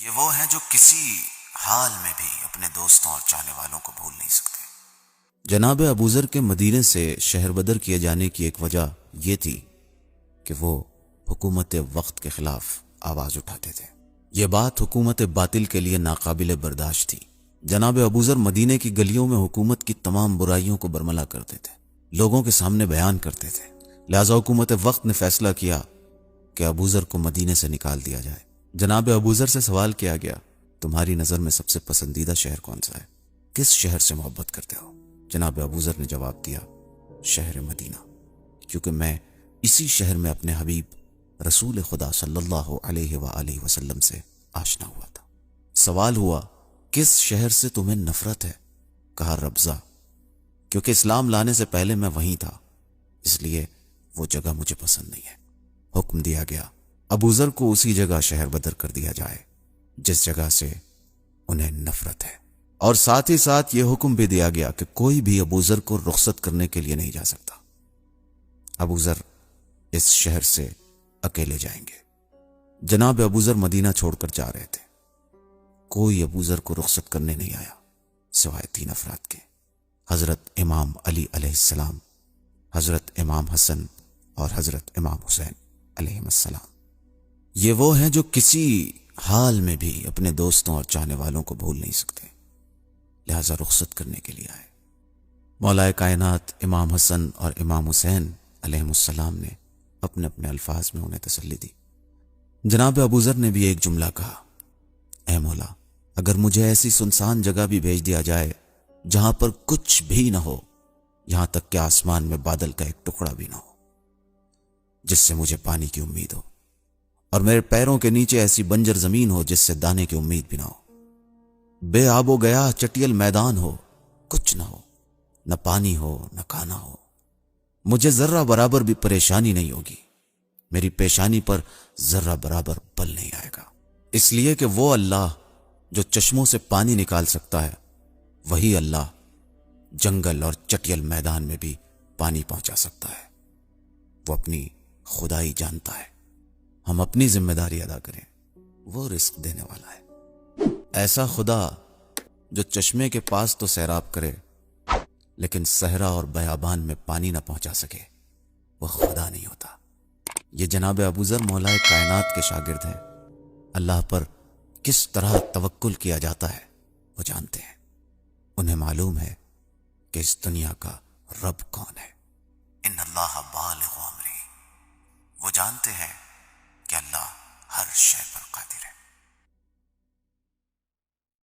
یہ وہ ہیں جو کسی حال میں بھی اپنے دوستوں اور چاہنے والوں کو بھول نہیں سکتے۔ جناب ابوذر کے مدینے سے شہر بدر کیے جانے کی ایک وجہ یہ تھی کہ وہ حکومت وقت کے خلاف آواز اٹھاتے تھے۔ یہ بات حکومت باطل کے لیے ناقابل برداشت تھی۔ جناب ابوذر مدینے کی گلیوں میں حکومت کی تمام برائیوں کو برملا کرتے تھے، لوگوں کے سامنے بیان کرتے تھے۔ لہذا حکومت وقت نے فیصلہ کیا کہ ابوذر کو مدینے سے نکال دیا جائے۔ جناب ابوذر سے سوال کیا گیا، تمہاری نظر میں سب سے پسندیدہ شہر کون سا ہے؟ کس شہر سے محبت کرتے ہو؟ جناب ابوذر نے جواب دیا، شہر مدینہ، کیونکہ میں اسی شہر میں اپنے حبیب رسول خدا صلی اللہ علیہ وآلہ وسلم سے آشنا ہوا تھا۔ سوال ہوا، کس شہر سے تمہیں نفرت ہے؟ کہا، ربضہ، کیونکہ اسلام لانے سے پہلے میں وہیں تھا، اس لیے وہ جگہ مجھے پسند نہیں ہے۔ حکم دیا گیا ابوذر کو اسی جگہ شہر بدر کر دیا جائے جس جگہ سے انہیں نفرت ہے، اور ساتھ ہی ساتھ یہ حکم بھی دیا گیا کہ کوئی بھی ابوذر کو رخصت کرنے کے لیے نہیں جا سکتا۔ ابوذر اس شہر سے اکیلے جائیں گے۔ جناب ابوذر مدینہ چھوڑ کر جا رہے تھے۔ کوئی ابوذر کو رخصت کرنے نہیں آیا سوائے 3 افراد کے، حضرت امام علی علیہ السلام، حضرت امام حسن اور حضرت امام حسین علیہ السلام۔ یہ وہ ہیں جو کسی حال میں بھی اپنے دوستوں اور چاہنے والوں کو بھول نہیں سکتے، لہذا رخصت کرنے کے لیے آئے۔ مولا کائنات امام حسن اور امام حسین علیہ السلام نے اپنے اپنے الفاظ میں انہیں تسلی دی۔ جناب ابوذر نے بھی ایک جملہ کہا، اے مولا، اگر مجھے ایسی سنسان جگہ بھی بھیج دیا جائے جہاں پر کچھ بھی نہ ہو، یہاں تک کہ آسمان میں بادل کا ایک ٹکڑا بھی نہ ہو جس سے مجھے پانی کی امید ہو، اور میرے پیروں کے نیچے ایسی بنجر زمین ہو جس سے دانے کی امید بھی نہ ہو، بے آب و گیا چٹیل میدان ہو، کچھ نہ ہو، نہ پانی ہو نہ کھانا ہو، مجھے ذرہ برابر بھی پریشانی نہیں ہوگی، میری پیشانی پر ذرہ برابر بل نہیں آئے گا، اس لیے کہ وہ اللہ جو چشموں سے پانی نکال سکتا ہے، وہی اللہ جنگل اور چٹیل میدان میں بھی پانی پہنچا سکتا ہے۔ وہ اپنی خدائی جانتا ہے، ہم اپنی ذمہ داری ادا کریں، وہ رزق دینے والا ہے۔ ایسا خدا جو چشمے کے پاس تو سیراب کرے لیکن صحرا اور بیابان میں پانی نہ پہنچا سکے، وہ خدا نہیں ہوتا۔ یہ جناب ابوذر مولا کائنات کے شاگرد ہیں، اللہ پر کس طرح توکل کیا جاتا ہے وہ جانتے ہیں، انہیں معلوم ہے کہ اس دنیا کا رب کون ہے۔ ان اللہ بالغ امری، وہ جانتے ہیں کہ اللہ ہر شے پر قادر ہے۔